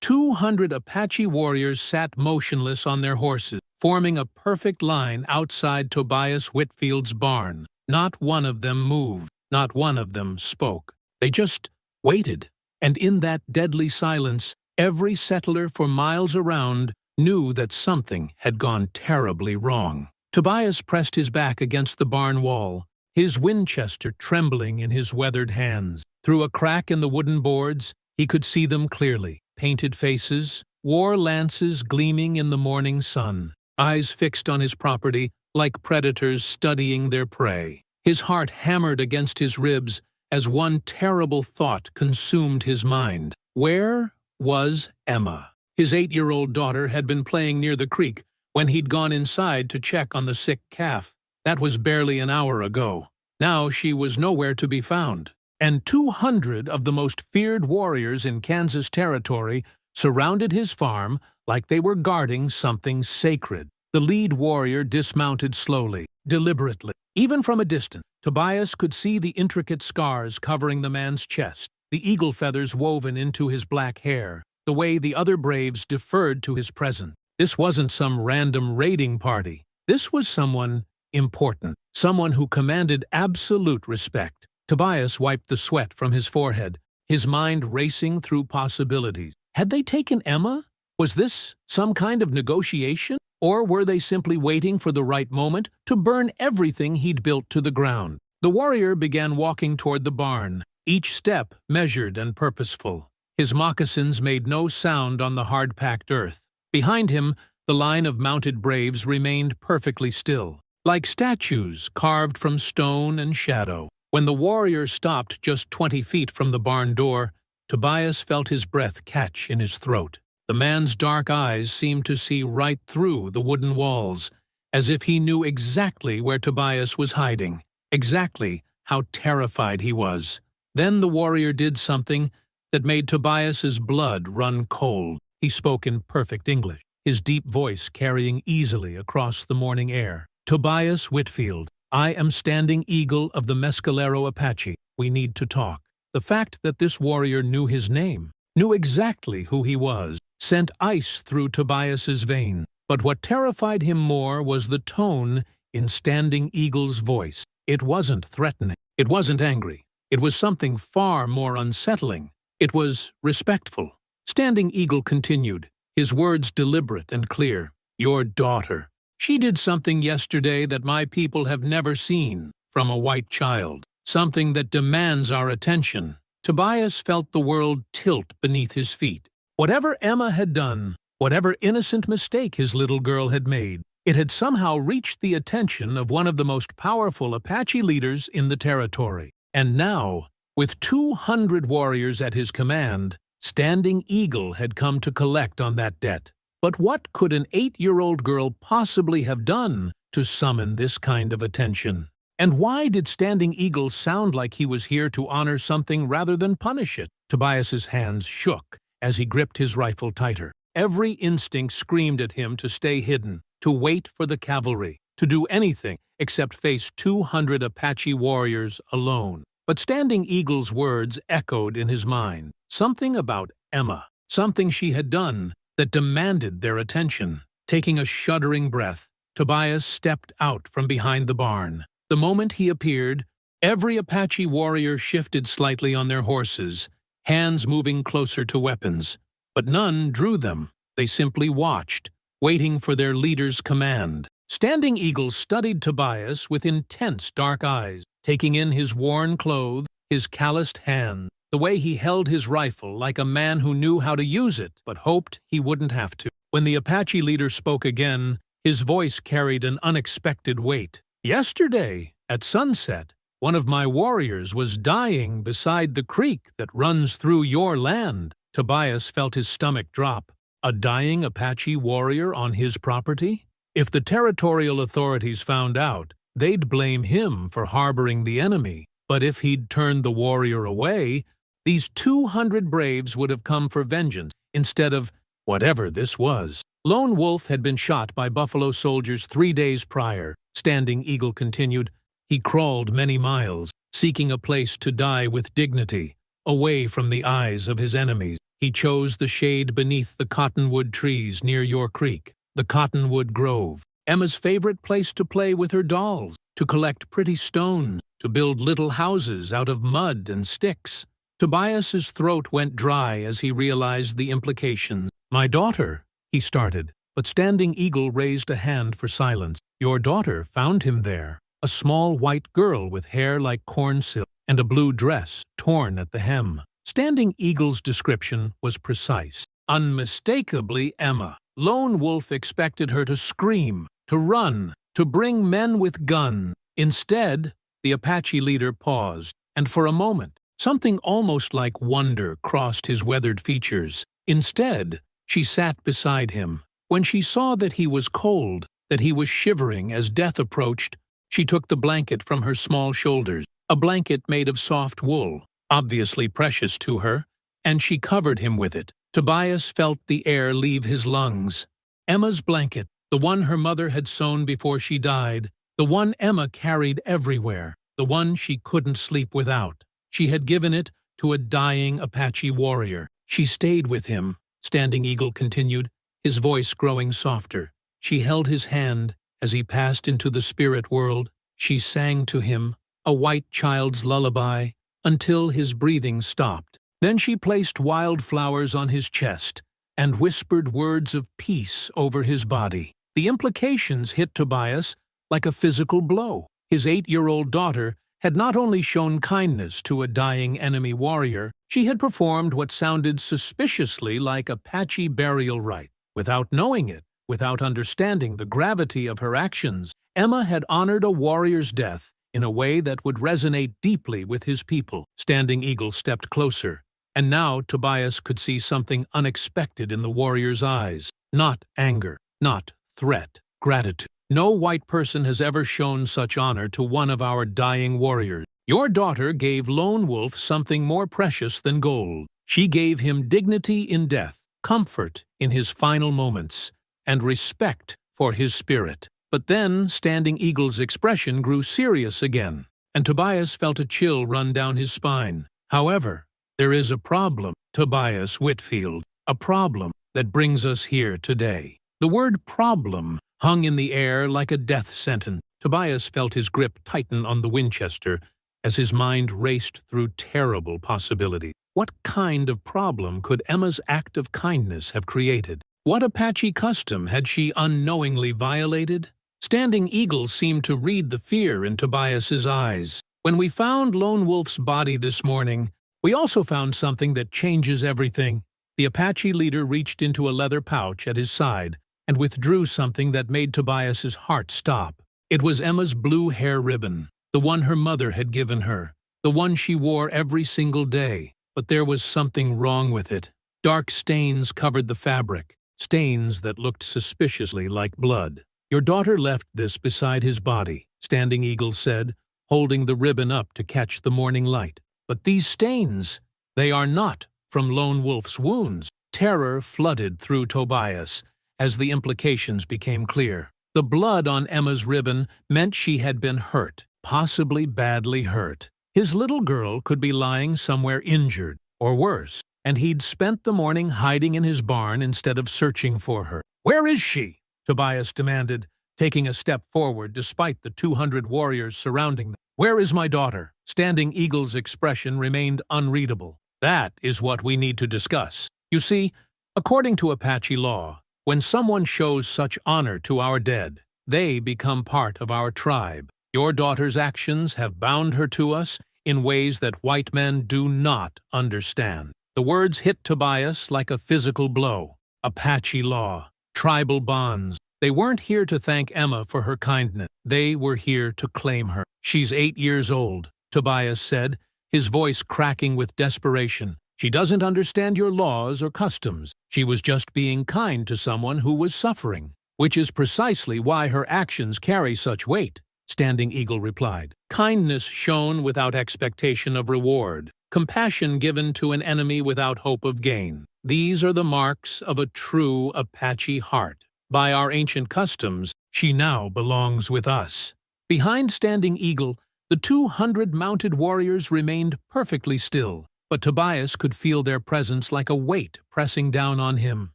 200 Apache warriors sat motionless on their horses, forming a perfect line outside Tobias Whitfield's barn. Not one of them moved. Not one of them spoke. They just waited. And in that deadly silence, every settler for miles around knew that something had gone terribly wrong. Tobias pressed his back against the barn wall, his Winchester trembling in his weathered hands. Through a crack in the wooden boards, he could see them clearly. Painted faces, war lances gleaming in the morning sun, eyes fixed on his property like predators studying their prey. His heart hammered against his ribs as one terrible thought consumed his mind. Where was Emma? His 8-year-old daughter had been playing near the creek when he'd gone inside to check on the sick calf. That was barely an hour ago. Now she was nowhere to be found. And 200 of the most feared warriors in Kansas Territory surrounded his farm like they were guarding something sacred. The lead warrior dismounted slowly, deliberately. Even from a distance, Tobias could see the intricate scars covering the man's chest, the eagle feathers woven into his black hair, the way the other braves deferred to his presence. This wasn't some random raiding party. This was someone important, someone who commanded absolute respect. Tobias wiped the sweat from his forehead, his mind racing through possibilities. Had they taken Emma? Was this some kind of negotiation? Or were they simply waiting for the right moment to burn everything he'd built to the ground? The warrior began walking toward the barn, each step measured and purposeful. His moccasins made no sound on the hard-packed earth. Behind him, the line of mounted braves remained perfectly still, like statues carved from stone and shadow. When the warrior stopped just 20 feet from the barn door, Tobias felt his breath catch in his throat. The man's dark eyes seemed to see right through the wooden walls, as if he knew exactly where Tobias was hiding, exactly how terrified he was. Then the warrior did something that made Tobias's blood run cold. He spoke in perfect English, his deep voice carrying easily across the morning air. "Tobias Whitfield, I am Standing Eagle of the Mescalero Apache. We need to talk." The fact that this warrior knew his name, knew exactly who he was, sent ice through Tobias's veins. But what terrified him more was the tone in Standing Eagle's voice. It wasn't threatening. It wasn't angry. It was something far more unsettling. It was respectful. Standing Eagle continued, his words deliberate and clear. "Your daughter. She did something yesterday that my people have never seen from a white child. Something that demands our attention." Tobias felt the world tilt beneath his feet. Whatever Emma had done, whatever innocent mistake his little girl had made, it had somehow reached the attention of one of the most powerful Apache leaders in the territory. And now, with 200 warriors at his command, Standing Eagle had come to collect on that debt. But what could an 8-year-old girl possibly have done to summon this kind of attention? And why did Standing Eagle sound like he was here to honor something rather than punish it? Tobias's hands shook as he gripped his rifle tighter. Every instinct screamed at him to stay hidden, to wait for the cavalry, to do anything except face 200 Apache warriors alone. But Standing Eagle's words echoed in his mind. Something about Emma, something she had done that demanded their attention. Taking a shuddering breath, Tobias stepped out from behind the barn. The moment he appeared, every Apache warrior shifted slightly on their horses, hands moving closer to weapons. But none drew them. They simply watched, waiting for their leader's command. Standing Eagle studied Tobias with intense dark eyes, taking in his worn clothes, his calloused hands, the way he held his rifle like a man who knew how to use it but hoped he wouldn't have to. When the Apache leader spoke again, his voice carried an unexpected weight. "Yesterday, at sunset, one of my warriors was dying beside the creek that runs through your land." Tobias felt his stomach drop. A dying Apache warrior on his property? If the territorial authorities found out, they'd blame him for harboring the enemy. But if he'd turned the warrior away, these 200 braves would have come for vengeance instead of whatever this was. Lone Wolf had been shot by buffalo soldiers 3 days prior, Standing Eagle continued. He crawled many miles, seeking a place to die with dignity, away from the eyes of his enemies. He chose the shade beneath the cottonwood trees near your creek, the cottonwood grove, Emma's favorite place to play with her dolls, to collect pretty stones, to build little houses out of mud and sticks. Tobias's throat went dry as he realized the implications. "My daughter," he started, but Standing Eagle raised a hand for silence. "Your daughter found him there, a small white girl with hair like corn silk and a blue dress torn at the hem." Standing Eagle's description was precise. Unmistakably Emma. Lone Wolf expected her to scream, to run, to bring men with guns. Instead, the Apache leader paused, and for a moment, something almost like wonder crossed his weathered features. Instead, she sat beside him. When she saw that he was cold, that he was shivering as death approached, she took the blanket from her small shoulders, a blanket made of soft wool, obviously precious to her, and she covered him with it. Tobias felt the air leave his lungs. Emma's blanket, the one her mother had sewn before she died, the one Emma carried everywhere, the one she couldn't sleep without. She had given it to a dying Apache warrior. She stayed with him, Standing Eagle continued, his voice growing softer. She held his hand as he passed into the spirit world. She sang to him, a white child's lullaby, until his breathing stopped. Then she placed wildflowers on his chest and whispered words of peace over his body. The implications hit Tobias like a physical blow. His 8-year-old daughter had not only shown kindness to a dying enemy warrior, she had performed what sounded suspiciously like Apache burial rite. Without knowing it, without understanding the gravity of her actions, Emma had honored a warrior's death in a way that would resonate deeply with his people. Standing Eagle stepped closer, and now Tobias could see something unexpected in the warrior's eyes. Not anger, not threat, gratitude. No white person has ever shown such honor to one of our dying warriors. Your daughter gave Lone Wolf something more precious than gold. She gave him dignity in death, comfort in his final moments, and respect for his spirit. But then Standing Eagle's expression grew serious again, and Tobias felt a chill run down his spine. "However, there is a problem, Tobias Whitfield, a problem that brings us here today." The word problem hung in the air like a death sentence. Tobias felt his grip tighten on the Winchester as his mind raced through terrible possibilities. What kind of problem could Emma's act of kindness have created? What Apache custom had she unknowingly violated? Standing Eagle seemed to read the fear in Tobias's eyes. "When we found Lone Wolf's body this morning, we also found something that changes everything." The Apache leader reached into a leather pouch at his side and withdrew something that made Tobias's heart stop. It was Emma's blue hair ribbon, the one her mother had given her, the one she wore every single day. But there was something wrong with it. Dark stains covered the fabric, stains that looked suspiciously like blood. "Your daughter left this beside his body," Standing Eagle said, holding the ribbon up to catch the morning light. "But these stains, they are not from Lone Wolf's wounds." Terror flooded through Tobias as the implications became clear. The blood on Emma's ribbon meant she had been hurt, possibly badly hurt. His little girl could be lying somewhere injured, or worse, and he'd spent the morning hiding in his barn instead of searching for her. "Where is she?" Tobias demanded, taking a step forward despite the 200 warriors surrounding them. "Where is my daughter?" Standing Eagle's expression remained unreadable. "That is what we need to discuss. You see, according to Apache law, when someone shows such honor to our dead, they become part of our tribe. Your daughter's actions have bound her to us in ways that white men do not understand." The words hit Tobias like a physical blow. Apache law, tribal bonds. They weren't here to thank Emma for her kindness. They were here to claim her. "She's 8 years old," Tobias said, his voice cracking with desperation. "She doesn't understand your laws or customs. She was just being kind to someone who was suffering, which is precisely why her actions carry such weight," Standing Eagle replied. "Kindness shown without expectation of reward. Compassion given to an enemy without hope of gain. These are the marks of a true Apache heart. By our ancient customs, she now belongs with us." Behind Standing Eagle, the 200 mounted warriors remained perfectly still. but Tobias could feel their presence like a weight pressing down on him.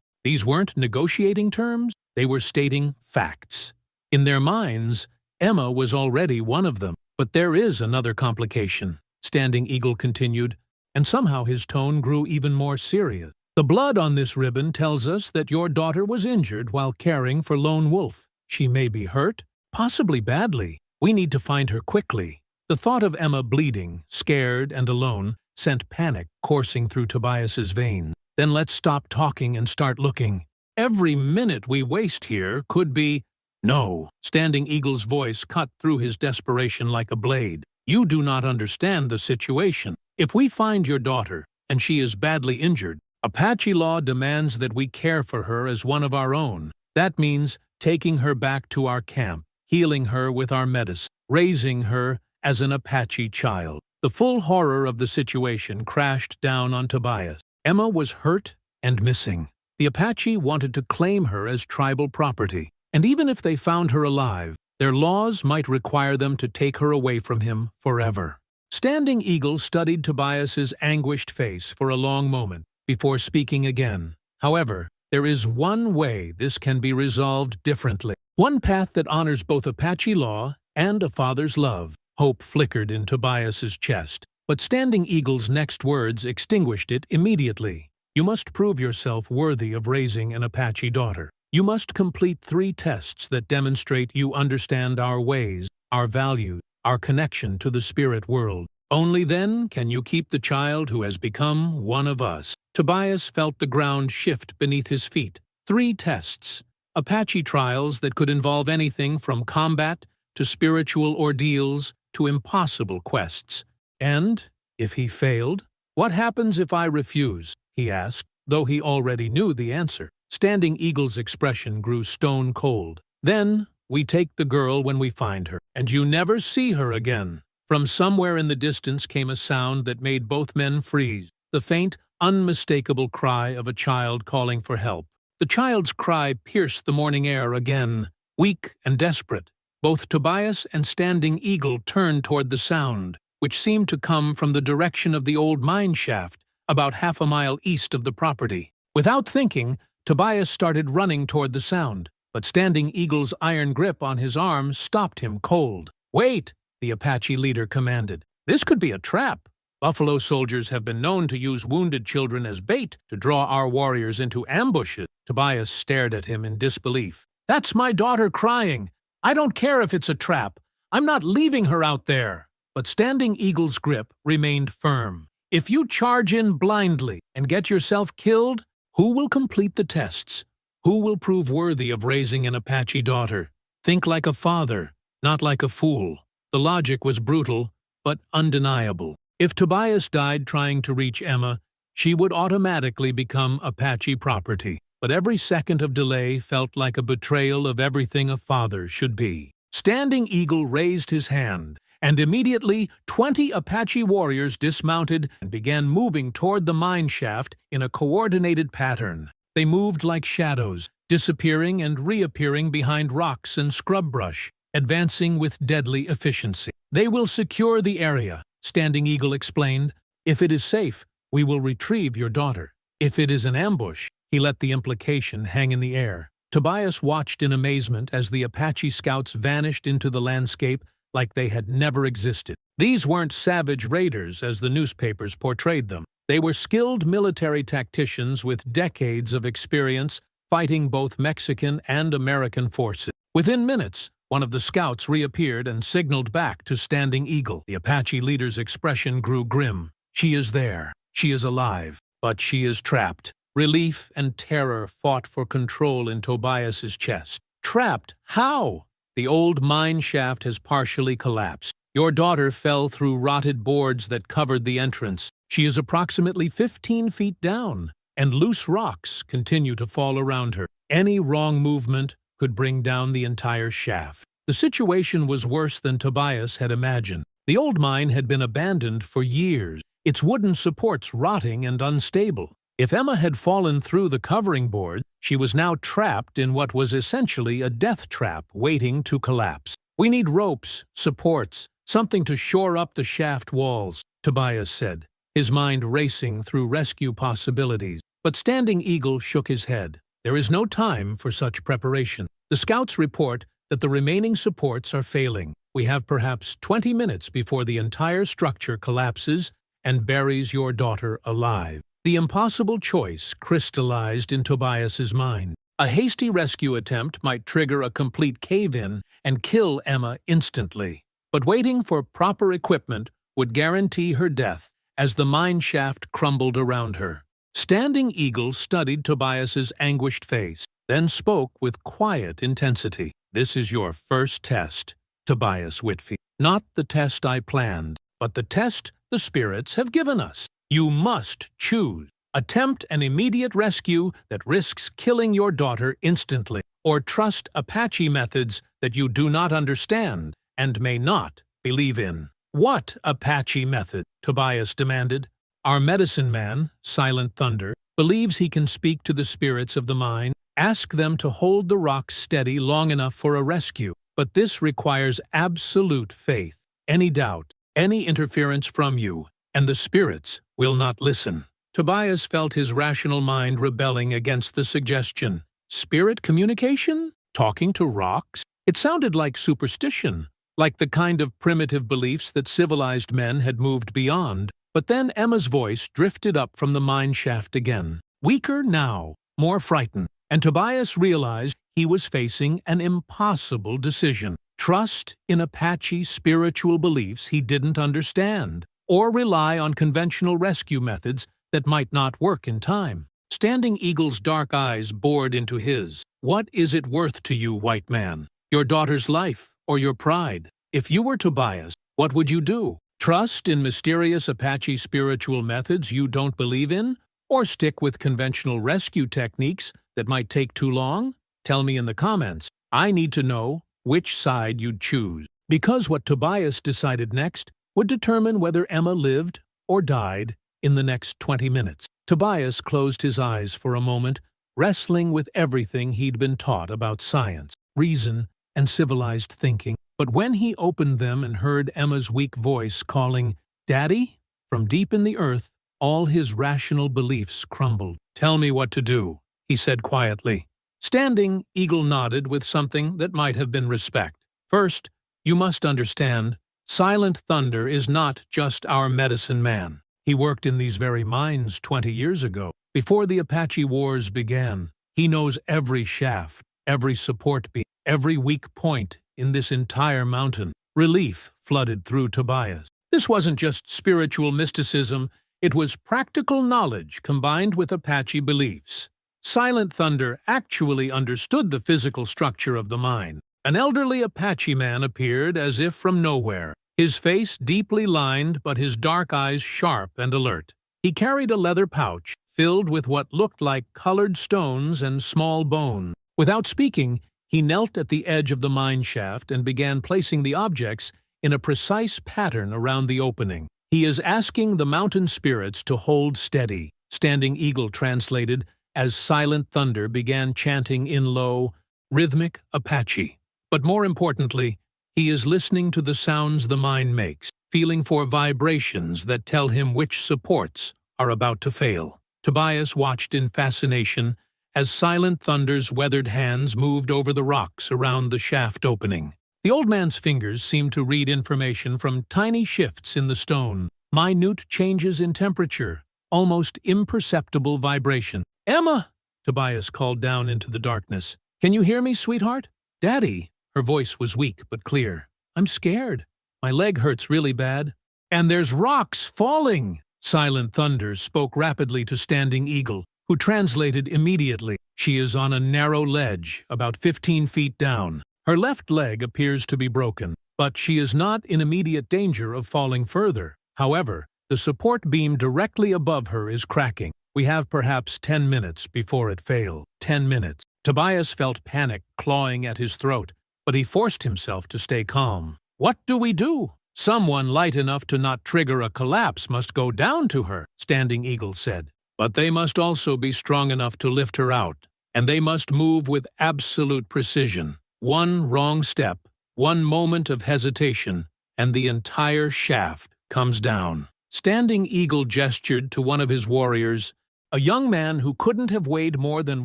These weren't negotiating terms, they were stating facts. In their minds, Emma was already one of them. But there is another complication, Standing Eagle continued, and somehow his tone grew even more serious. The blood on this ribbon tells us that your daughter was injured while caring for Lone Wolf. She may be hurt, possibly badly. We need to find her quickly. The thought of Emma bleeding, scared and alone, sent panic coursing through Tobias's veins. Then let's stop talking and start looking. Every minute we waste here could be— No, Standing Eagle's voice cut through his desperation like a blade. You do not understand the situation. If we find your daughter, and she is badly injured, Apache law demands that we care for her as one of our own. That means taking her back to our camp, healing her with our medicine, raising her as an Apache child. The full horror of the situation crashed down on Tobias. Emma was hurt and missing. The Apache wanted to claim her as tribal property. And even if they found her alive, their laws might require them to take her away from him forever. Standing Eagle studied Tobias's anguished face for a long moment before speaking again. However, there is one way this can be resolved differently. One path that honors both Apache law and a father's love. Hope flickered in Tobias's chest, but Standing Eagle's next words extinguished it immediately. You must prove yourself worthy of raising an Apache daughter. You must complete 3 tests that demonstrate you understand our ways, our values, our connection to the spirit world. Only then can you keep the child who has become one of us. Tobias felt the ground shift beneath his feet. 3 tests. Apache trials that could involve anything from combat to spiritual ordeals to impossible quests. And, if he failed, what happens if I refuse? He asked, though he already knew the answer. Standing Eagle's expression grew stone cold. Then, we take the girl when we find her, and you never see her again. From somewhere in the distance came a sound that made both men freeze. The faint, unmistakable cry of a child calling for help. The child's cry pierced the morning air again, weak and desperate. Both Tobias and Standing Eagle turned toward the sound, which seemed to come from the direction of the old mine shaft, about half a mile east of the property. Without thinking, Tobias started running toward the sound, but Standing Eagle's iron grip on his arm stopped him cold. "Wait!" the Apache leader commanded. "This could be a trap. Buffalo soldiers have been known to use wounded children as bait to draw our warriors into ambushes." Tobias stared at him in disbelief. "That's my daughter crying. I don't care if it's a trap. I'm not leaving her out there." But Standing Eagle's grip remained firm. "If you charge in blindly and get yourself killed, who will complete the tests? Who will prove worthy of raising an Apache daughter? Think like a father, not like a fool." The logic was brutal, but undeniable. If Tobias died trying to reach Emma, she would automatically become Apache property. But every second of delay felt like a betrayal of everything a father should be. Standing Eagle raised his hand, and immediately 20 Apache warriors dismounted and began moving toward the mine shaft in a coordinated pattern. They moved like shadows, disappearing and reappearing behind rocks and scrub brush, advancing with deadly efficiency. "They will secure the area," Standing Eagle explained. "If it is safe, we will retrieve your daughter. If it is an ambush," he let the implication hang in the air. Tobias watched in amazement as the Apache scouts vanished into the landscape like they had never existed. These weren't savage raiders as the newspapers portrayed them. They were skilled military tacticians with decades of experience fighting both Mexican and American forces. Within minutes, one of the scouts reappeared and signaled back to Standing Eagle. The Apache leader's expression grew grim. "She is there. She is alive. But she is trapped." Relief and terror fought for control in Tobias's chest. "Trapped? How?" "The old mine shaft has partially collapsed. Your daughter fell through rotted boards that covered the entrance. She is approximately 15 feet down, and loose rocks continue to fall around her. Any wrong movement could bring down the entire shaft." The situation was worse than Tobias had imagined. The old mine had been abandoned for years, its wooden supports rotting and unstable. If Emma had fallen through the covering board, she was now trapped in what was essentially a death trap waiting to collapse. "We need ropes, supports, something to shore up the shaft walls," Tobias said. his mind racing through rescue possibilities. But Standing Eagle shook his head. There is no time for such preparation. The scouts report that the remaining supports are failing. We have perhaps 20 minutes before the entire structure collapses and buries your daughter alive. The impossible choice crystallized in Tobias's mind. A hasty rescue attempt might trigger a complete cave-in and kill Emma instantly. But waiting for proper equipment would guarantee her death as the mine shaft crumbled around her. Standing Eagle studied Tobias's anguished face, then spoke with quiet intensity. "This is your first test, Tobias Whitfield. Not the test I planned, but the test the spirits have given us. You must choose. Attempt an immediate rescue that risks killing your daughter instantly, or trust Apache methods that you do not understand and may not believe in." "What Apache method?" Tobias demanded. "Our medicine man, Silent Thunder, believes he can speak to the spirits of the mine, ask them to hold the rocks steady long enough for a rescue. But this requires absolute faith. Any doubt, any interference from you, and the spirits will not listen." Tobias felt his rational mind rebelling against the suggestion. Spirit communication? Talking to rocks? It sounded like superstition, like the kind of primitive beliefs that civilized men had moved beyond. But then Emma's voice drifted up from the mine shaft again. Weaker now, more frightened, and Tobias realized he was facing an impossible decision. Trust in Apache spiritual beliefs he didn't understand, or rely on conventional rescue methods that might not work in time. Standing Eagle's dark eyes bored into his. "What is it worth to you, white man? Your daughter's life or your pride? If you were Tobias, what would you do? Trust in mysterious Apache spiritual methods you don't believe in? Or stick with conventional rescue techniques that might take too long? Tell me in the comments. I need to know which side you'd choose. Because what Tobias decided next would determine whether Emma lived or died in the next 20 minutes. Tobias closed his eyes for a moment, wrestling with everything he'd been taught about science, reason, and civilized thinking. But when he opened them and heard Emma's weak voice calling, "Daddy?" from deep in the earth, all his rational beliefs crumbled. "Tell me what to do," he said quietly. Standing Eagle nodded with something that might have been respect. "First, you must understand, Silent Thunder is not just our medicine man. He worked in these very mines 20 years ago, before the Apache Wars began. He knows every shaft, every support beam, every weak point in this entire mountain." Relief flooded through Tobias. This wasn't just spiritual mysticism, it was practical knowledge combined with Apache beliefs. Silent Thunder actually understood the physical structure of the mine. An elderly Apache man appeared as if from nowhere, his face deeply lined but his dark eyes sharp and alert. He carried a leather pouch filled with what looked like colored stones and small bone. Without speaking, he knelt at the edge of the mine shaft and began placing the objects in a precise pattern around the opening. "He is asking the mountain spirits to hold steady," Standing Eagle translated as Silent Thunder began chanting in low, rhythmic Apache. But more importantly, he is listening to the sounds the mine makes, feeling for vibrations that tell him which supports are about to fail. Tobias watched in fascination as Silent Thunder's weathered hands moved over the rocks around the shaft opening. The old man's fingers seemed to read information from tiny shifts in the stone, minute changes in temperature, almost imperceptible vibration. "Emma!" Tobias called down into the darkness. "Can you hear me, sweetheart?" "Daddy!" Her voice was weak but clear. "I'm scared. My leg hurts really bad." "And there's rocks falling!" Silent Thunder spoke rapidly to Standing Eagle, who translated immediately. "She is on a narrow ledge, about 15 feet down. Her left leg appears to be broken, but she is not in immediate danger of falling further. However, the support beam directly above her is cracking. We have perhaps 10 minutes before it fails." 10 minutes. Tobias felt panic clawing at his throat, but he forced himself to stay calm. "What do we do?" "Someone light enough to not trigger a collapse must go down to her," Standing Eagle said. "But they must also be strong enough to lift her out, and they must move with absolute precision. One wrong step, one moment of hesitation, and the entire shaft comes down." Standing Eagle gestured to one of his warriors, a young man who couldn't have weighed more than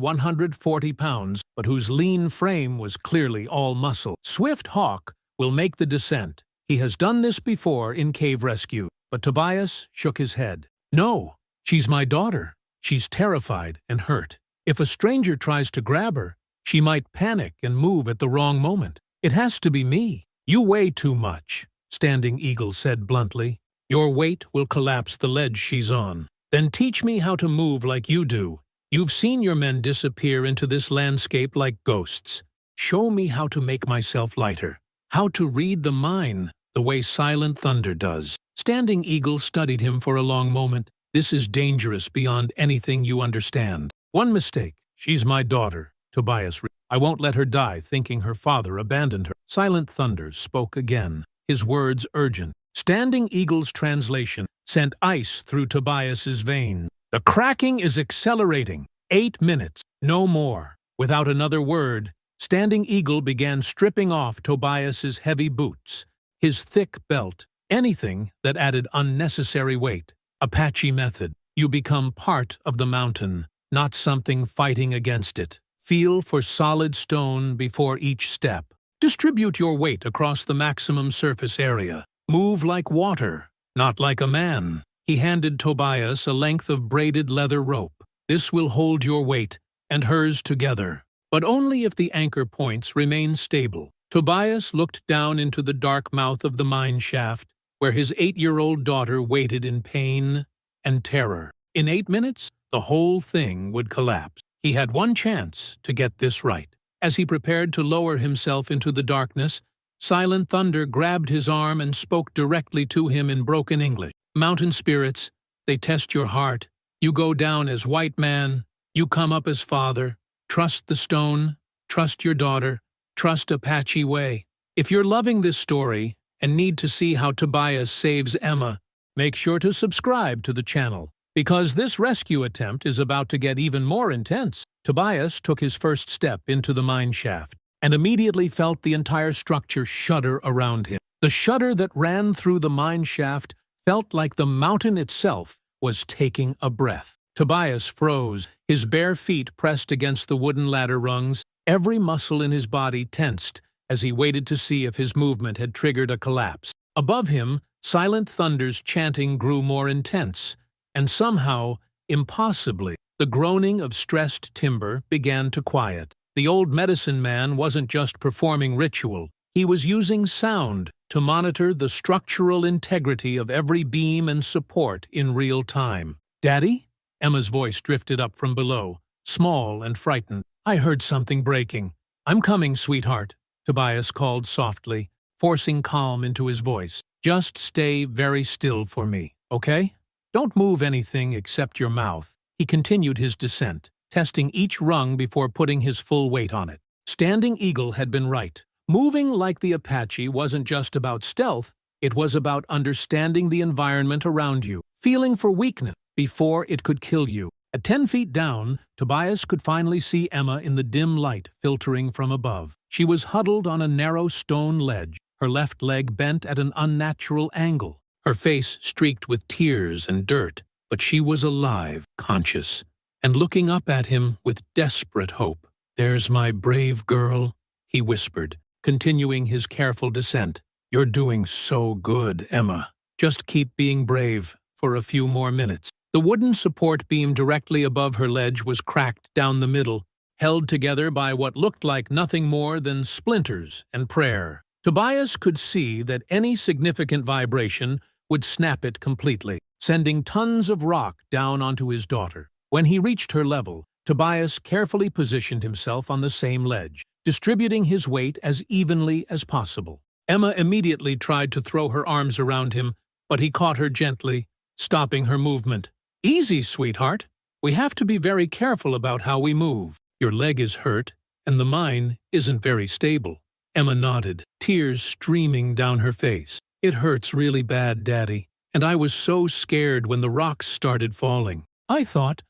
140 pounds, but whose lean frame was clearly all muscle. Swift Hawk will make the descent. He has done this before in cave rescue. But Tobias shook his head. No, she's my daughter. She's terrified and hurt. If a stranger tries to grab her, she might panic and move at the wrong moment. It has to be me. You weigh too much, Standing Eagle said bluntly. Your weight will collapse the ledge she's on. Then teach me how to move like you do. You've seen your men disappear into this landscape like ghosts. Show me how to make myself lighter. How to read the mind the way Silent Thunder does. Standing Eagle studied him for a long moment. This is dangerous beyond anything you understand. One mistake. She's my daughter, Tobias. I won't let her die thinking her father abandoned her. Silent Thunder spoke again, his words urgent. Standing Eagle's translation sent ice through Tobias's veins. The cracking is accelerating. 8 minutes, no more. Without another word, Standing Eagle began stripping off Tobias's heavy boots, his thick belt, anything that added unnecessary weight. Apache method. You become part of the mountain, not something fighting against it. Feel for solid stone before each step. Distribute your weight across the maximum surface area. Move like water, not like a man. He handed Tobias a length of braided leather rope. This will hold your weight and hers together, but only if the anchor points remain stable. Tobias looked down into the dark mouth of the mine shaft, where his 8-year-old daughter waited in pain and terror. In 8 minutes, the whole thing would collapse. He had one chance to get this right. As he prepared to lower himself into the darkness, Silent Thunder grabbed his arm and spoke directly to him in broken English. Mountain spirits, they test your heart. You go down as white man, you come up as father. Trust the stone, trust your daughter, trust Apache way. If you're loving this story and need to see how Tobias saves Emma, make sure to subscribe to the channel, because this rescue attempt is about to get even more intense. Tobias took his first step into the mine shaft and immediately felt the entire structure shudder around him. The shudder that ran through the mine shaft felt like the mountain itself was taking a breath. Tobias froze, his bare feet pressed against the wooden ladder rungs, every muscle in his body tensed as he waited to see if his movement had triggered a collapse. Above him, Silent Thunder's chanting grew more intense, and somehow, impossibly, the groaning of stressed timber began to quiet. The old medicine man wasn't just performing ritual, he was using sound to monitor the structural integrity of every beam and support in real time. "Daddy?" Emma's voice drifted up from below, small and frightened. "I heard something breaking." "I'm coming, sweetheart," Tobias called softly, forcing calm into his voice. "Just stay very still for me, okay? Don't move anything except your mouth." He continued his descent, testing each rung before putting his full weight on it. Standing Eagle had been right. Moving like the Apache wasn't just about stealth, it was about understanding the environment around you, feeling for weakness before it could kill you. At 10 feet down, Tobias could finally see Emma in the dim light filtering from above. She was huddled on a narrow stone ledge, her left leg bent at an unnatural angle, her face streaked with tears and dirt, but she was alive, conscious, and looking up at him with desperate hope. "There's my brave girl," he whispered, continuing his careful descent. "You're doing so good, Emma. Just keep being brave for a few more minutes." The wooden support beam directly above her ledge was cracked down the middle, held together by what looked like nothing more than splinters and prayer. Tobias could see that any significant vibration would snap it completely, sending tons of rock down onto his daughter. When he reached her level, Tobias carefully positioned himself on the same ledge, distributing his weight as evenly as possible. Emma immediately tried to throw her arms around him, but he caught her gently, stopping her movement. "Easy, sweetheart. We have to be very careful about how we move. Your leg is hurt, and the mine isn't very stable." Emma nodded, tears streaming down her face. "It hurts really bad, Daddy, and I was so scared when the rocks started falling. I thought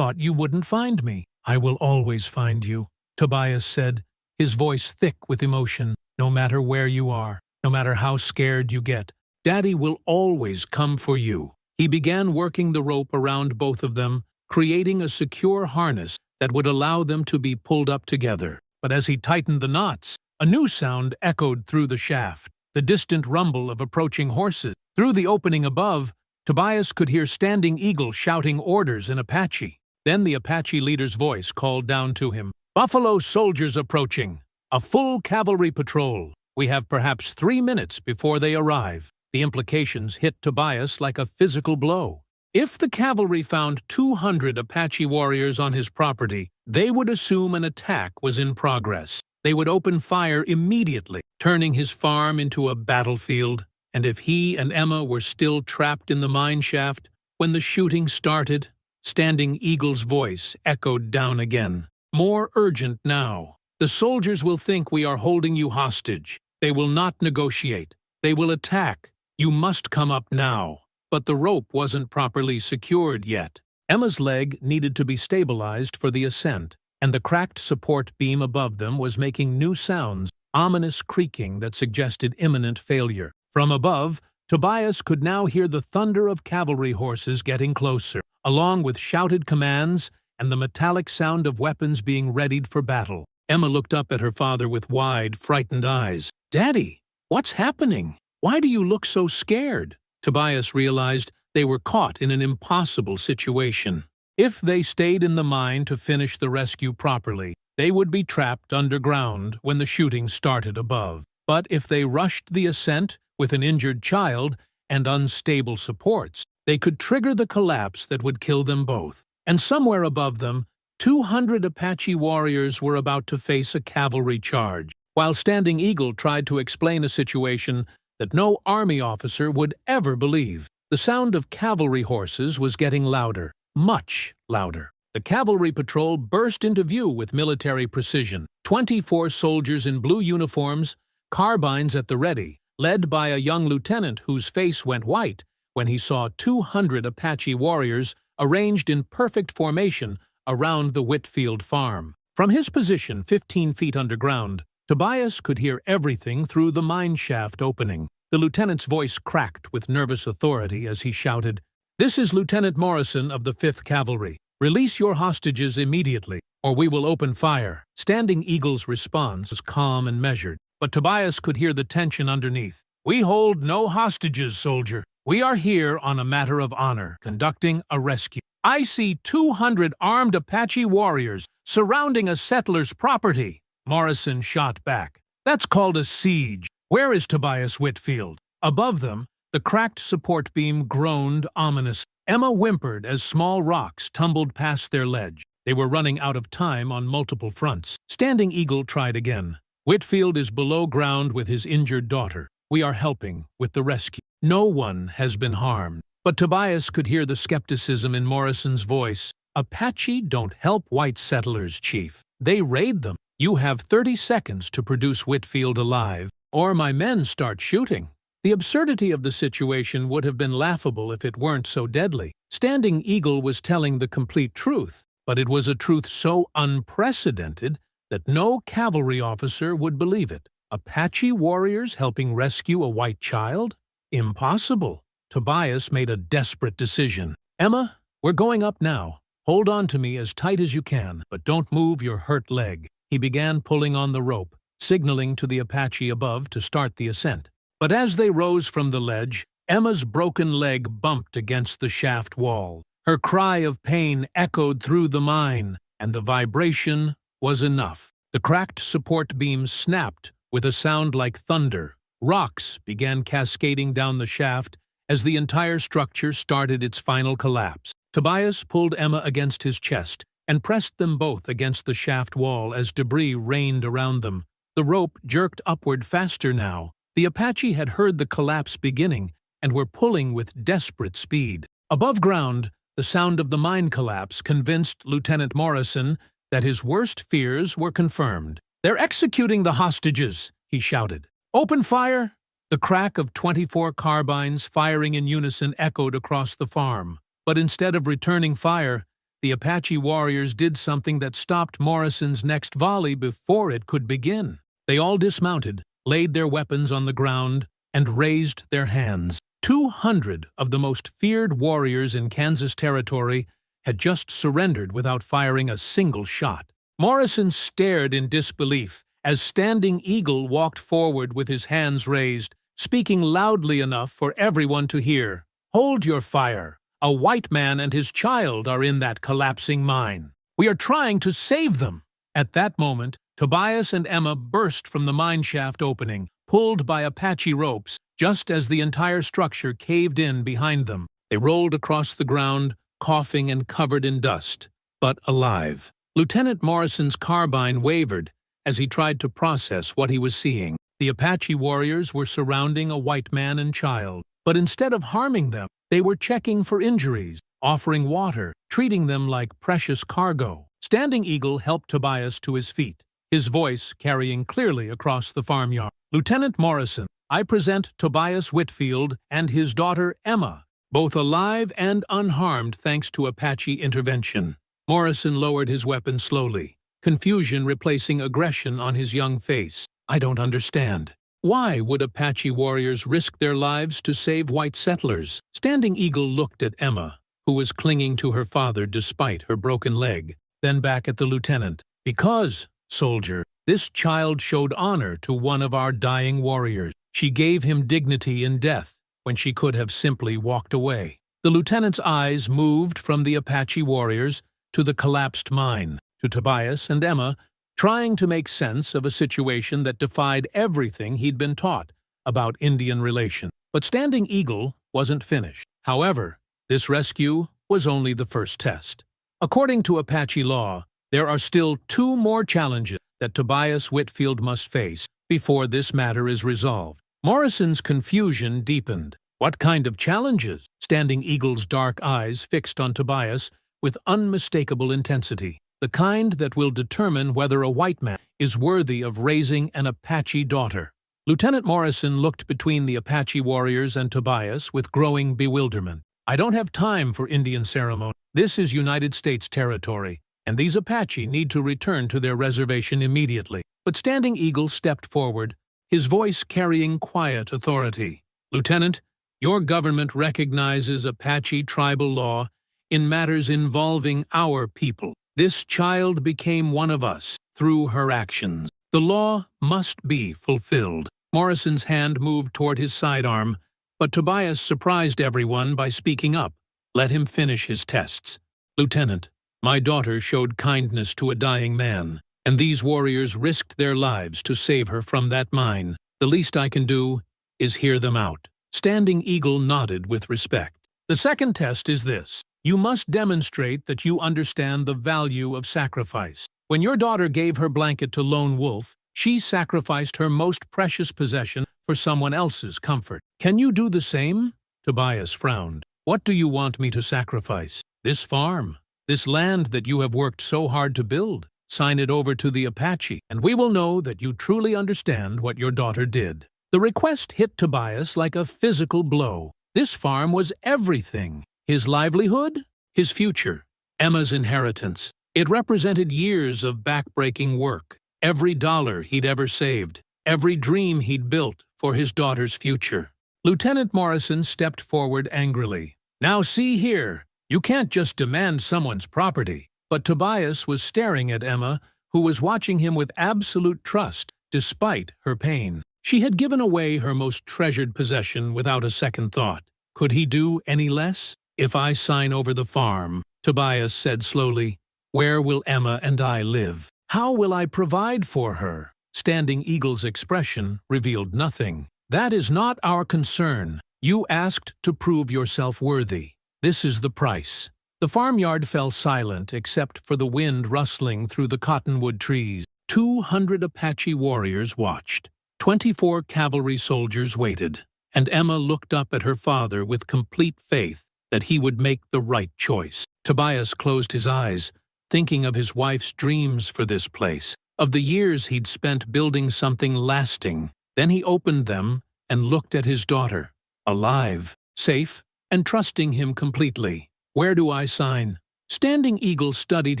you wouldn't find me." "I will always find you," Tobias said, his voice thick with emotion. "No matter where you are, no matter how scared you get, Daddy will always come for you." He began working the rope around both of them, creating a secure harness that would allow them to be pulled up together. But as he tightened the knots, a new sound echoed through the shaft, the distant rumble of approaching horses. Through the opening above, Tobias could hear Standing Eagle shouting orders in Apache. Then the Apache leader's voice called down to him, "Buffalo soldiers approaching. A full cavalry patrol. We have perhaps 3 minutes before they arrive." The implications hit Tobias like a physical blow. If the cavalry found 200 Apache warriors on his property, they would assume an attack was in progress. They would open fire immediately, turning his farm into a battlefield. And if he and Emma were still trapped in the mine shaft when the shooting started, Standing Eagle's voice echoed down again. "More urgent now. The soldiers will think we are holding you hostage. They will not negotiate. They will attack. You must come up now." But the rope wasn't properly secured yet. Emma's leg needed to be stabilized for the ascent, and the cracked support beam above them was making new sounds, ominous creaking that suggested imminent failure. From above, Tobias could now hear the thunder of cavalry horses getting closer, along with shouted commands and the metallic sound of weapons being readied for battle. Emma looked up at her father with wide, frightened eyes. "Daddy, what's happening? Why do you look so scared?" Tobias realized they were caught in an impossible situation. If they stayed in the mine to finish the rescue properly, they would be trapped underground when the shooting started above. But if they rushed the ascent with an injured child and unstable supports, they could trigger the collapse that would kill them both. And somewhere above them, 200 Apache warriors were about to face a cavalry charge, while Standing Eagle tried to explain a situation that no army officer would ever believe. The sound of cavalry horses was getting louder, much louder. The cavalry patrol burst into view with military precision. 24 soldiers in blue uniforms, carbines at the ready, led by a young lieutenant whose face went white when he saw 200 Apache warriors arranged in perfect formation around the Whitfield farm. From his position 15 feet underground, Tobias could hear everything through the mine shaft opening. The lieutenant's voice cracked with nervous authority as he shouted, "This is Lieutenant Morrison of the 5th Cavalry. Release your hostages immediately, or we will open fire." Standing Eagle's response was calm and measured, but Tobias could hear the tension underneath. "We hold no hostages, soldier. We are here on a matter of honor, conducting a rescue. I see 200 armed Apache warriors surrounding a settler's property." Morrison shot back. "That's called a siege. Where is Tobias Whitfield?" Above them, the cracked support beam groaned ominously. Emma whimpered as small rocks tumbled past their ledge. They were running out of time on multiple fronts. Standing Eagle tried again. "Whitfield is below ground with his injured daughter. We are helping with the rescue. No one has been harmed." But Tobias could hear the skepticism in Morrison's voice. "Apache don't help white settlers, Chief. They raid them. You have 30 seconds to produce Whitfield alive, or my men start shooting." The absurdity of the situation would have been laughable if it weren't so deadly. Standing Eagle was telling the complete truth, but it was a truth so unprecedented that no cavalry officer would believe it. Apache warriors helping rescue a white child? Impossible. Tobias made a desperate decision. "Emma, we're going up now. Hold on to me as tight as you can, but don't move your hurt leg." He began pulling on the rope, signaling to the Apache above to start the ascent. But as they rose from the ledge, Emma's broken leg bumped against the shaft wall. Her cry of pain echoed through the mine, and the vibration was enough. The cracked support beam snapped with a sound like thunder. Rocks began cascading down the shaft as the entire structure started its final collapse. Tobias pulled Emma against his chest and pressed them both against the shaft wall as debris rained around them. The rope jerked upward faster now. The Apache had heard the collapse beginning and were pulling with desperate speed. Above ground, the sound of the mine collapse convinced Lieutenant Morrison that his worst fears were confirmed. "They're executing the hostages," he shouted. "Open fire!" The crack of 24 carbines firing in unison echoed across the farm. But instead of returning fire, the Apache warriors did something that stopped Morrison's next volley before it could begin. They all dismounted, laid their weapons on the ground, and raised their hands. 200 of the most feared warriors in Kansas Territory had just surrendered without firing a single shot. Morrison stared in disbelief as Standing Eagle walked forward with his hands raised, speaking loudly enough for everyone to hear. "Hold your fire. A white man and his child are in that collapsing mine. We are trying to save them." At that moment, Tobias and Emma burst from the mine shaft opening, pulled by Apache ropes, just as the entire structure caved in behind them. They rolled across the ground, coughing and covered in dust, but alive. Lieutenant Morrison's carbine wavered as he tried to process what he was seeing. The Apache warriors were surrounding a white man and child, but instead of harming them, they were checking for injuries, offering water, treating them like precious cargo. Standing Eagle helped Tobias to his feet, his voice carrying clearly across the farmyard. "Lieutenant Morrison, I present Tobias Whitfield and his daughter Emma, both alive and unharmed thanks to Apache intervention." Morrison lowered his weapon slowly, confusion replacing aggression on his young face. "I don't understand. Why would Apache warriors risk their lives to save white settlers?" Standing Eagle looked at Emma, who was clinging to her father despite her broken leg, then back at the lieutenant. "Because, soldier, this child showed honor to one of our dying warriors. She gave him dignity in death when she could have simply walked away." The lieutenant's eyes moved from the Apache warriors to the collapsed mine, to Tobias and Emma, trying to make sense of a situation that defied everything he'd been taught about Indian relations. But Standing Eagle wasn't finished. However, this rescue was only the first test. According to Apache law, there are still 2 more challenges that Tobias Whitfield must face before this matter is resolved. Morrison's confusion deepened. What kind of challenges? Standing Eagle's dark eyes fixed on Tobias with unmistakable intensity. The kind that will determine whether a white man is worthy of raising an Apache daughter. Lieutenant Morrison looked between the Apache warriors and Tobias with growing bewilderment. "I don't have time for Indian ceremony. This is United States territory, and these Apache need to return to their reservation immediately." But Standing Eagle stepped forward, his voice carrying quiet authority. "Lieutenant, your government recognizes Apache tribal law in matters involving our people. This child became one of us through her actions. The law must be fulfilled." Morrison's hand moved toward his sidearm, but Tobias surprised everyone by speaking up. "Let him finish his tests." "Lieutenant, my daughter showed kindness to a dying man, and these warriors risked their lives to save her from that mine. The least I can do is hear them out." Standing Eagle nodded with respect. "The second test is this. You must demonstrate that you understand the value of sacrifice. When your daughter gave her blanket to Lone Wolf, she sacrificed her most precious possession for someone else's comfort. Can you do the same?" Tobias frowned. "What do you want me to sacrifice? This farm? This land that you have worked so hard to build? Sign it over to the Apache, and we will know that you truly understand what your daughter did." The request hit Tobias like a physical blow. This farm was everything. His livelihood, his future, Emma's inheritance. It represented years of back-breaking work, every dollar he'd ever saved, every dream he'd built for his daughter's future. Lieutenant Morrison stepped forward angrily. "Now see here, you can't just demand someone's property." But Tobias was staring at Emma, who was watching him with absolute trust, despite her pain. She had given away her most treasured possession without a second thought. Could he do any less? "If I sign over the farm," Tobias said slowly, "where will Emma and I live? How will I provide for her?" Standing Eagle's expression revealed nothing. "That is not our concern. You asked to prove yourself worthy. This is the price." The farmyard fell silent except for the wind rustling through the cottonwood trees. 200 Apache warriors watched. 24 cavalry soldiers waited, and Emma looked up at her father with complete faith that he would make the right choice. Tobias closed his eyes, thinking of his wife's dreams for this place, of the years he'd spent building something lasting. Then he opened them and looked at his daughter, alive, safe, and trusting him completely. "Where do I sign?" Standing Eagle studied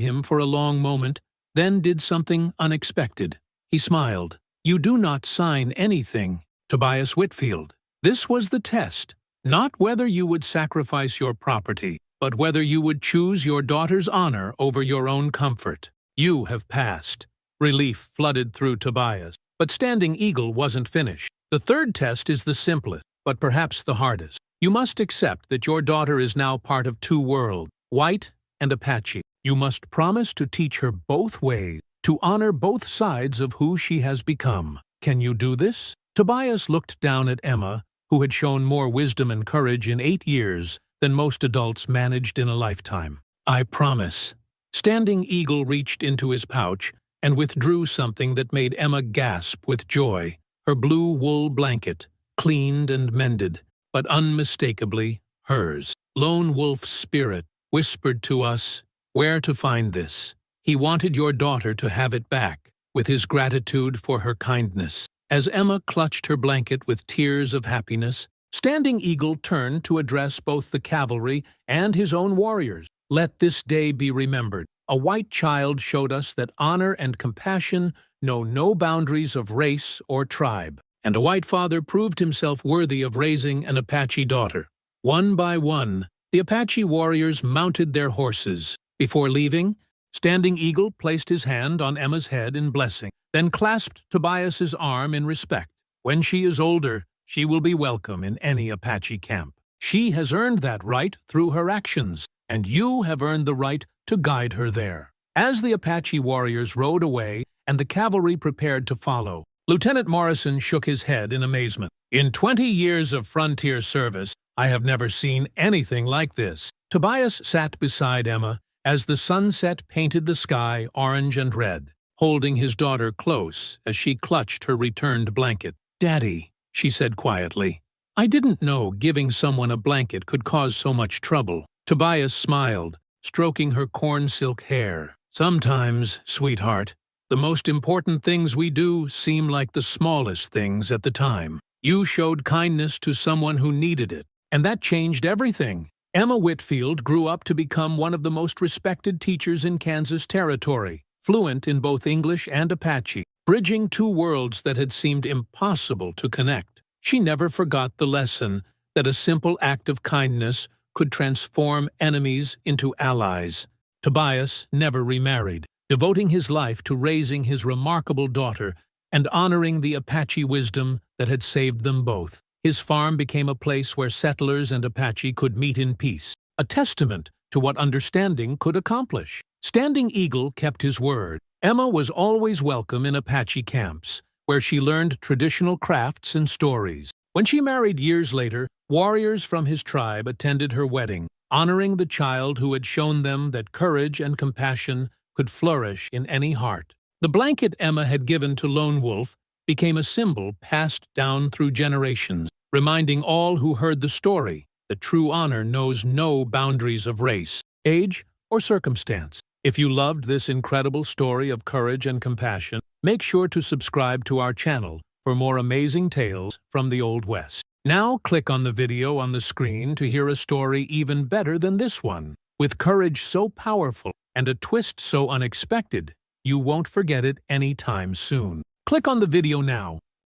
him for a long moment, then did something unexpected. He smiled. "You do not sign anything, Tobias Whitfield. This was the test, not whether you would sacrifice your property, but whether you would choose your daughter's honor over your own comfort. You have passed. Relief flooded through Tobias. But Standing Eagle wasn't finished. The third test is the simplest, but perhaps the hardest. You must accept that your daughter is now part of two worlds, white and Apache. You must promise to teach her both ways, to honor both sides of who she has become. Can you do this? Tobias looked down at Emma, who had shown more wisdom and courage in 8 years than most adults managed in a lifetime. I promise. Standing Eagle reached into his pouch and withdrew something that made Emma gasp with joy. Her blue wool blanket, cleaned and mended, but unmistakably hers. Lone Wolf's spirit whispered to us where to find this. He wanted your daughter to have it back, with his gratitude for her kindness. As Emma clutched her blanket with tears of happiness, Standing Eagle turned to address both the cavalry and his own warriors. Let this day be remembered. A white child showed us that honor and compassion know no boundaries of race or tribe, and a white father proved himself worthy of raising an Apache daughter. One by one, the Apache warriors mounted their horses. Before leaving, Standing Eagle placed his hand on Emma's head in blessing, then clasped Tobias's arm in respect. When she is older, she will be welcome in any Apache camp. She has earned that right through her actions, and you have earned the right to guide her there. As the Apache warriors rode away and the cavalry prepared to follow, Lieutenant Morrison shook his head in amazement. In 20 years of frontier service, I have never seen anything like this. Tobias sat beside Emma as the sunset painted the sky orange and red, holding his daughter close as she clutched her returned blanket. "Daddy," she said quietly, "I didn't know giving someone a blanket could cause so much trouble." Tobias smiled, stroking her corn silk hair. "Sometimes, sweetheart, the most important things we do seem like the smallest things at the time. You showed kindness to someone who needed it, and that changed everything." Emma Whitfield grew up to become one of the most respected teachers in Kansas Territory, fluent in both English and Apache, bridging two worlds that had seemed impossible to connect. She never forgot the lesson that a simple act of kindness could transform enemies into allies. Tobias never remarried, devoting his life to raising his remarkable daughter and honoring the Apache wisdom that had saved them both. His farm became a place where settlers and Apache could meet in peace, a testament to what understanding could accomplish. Standing Eagle kept his word. Emma was always welcome in Apache camps, where she learned traditional crafts and stories. When she married years later, warriors from his tribe attended her wedding, honoring the child who had shown them that courage and compassion could flourish in any heart. The blanket Emma had given to Lone Wolf became a symbol passed down through generations, reminding all who heard the story that true honor knows no boundaries of race, age, or circumstance. If you loved this incredible story of courage and compassion, make sure to subscribe to our channel for more amazing tales from the Old West. Now click on the video on the screen to hear a story even better than this one. With courage so powerful and a twist so unexpected, you won't forget it anytime soon. Click on the video now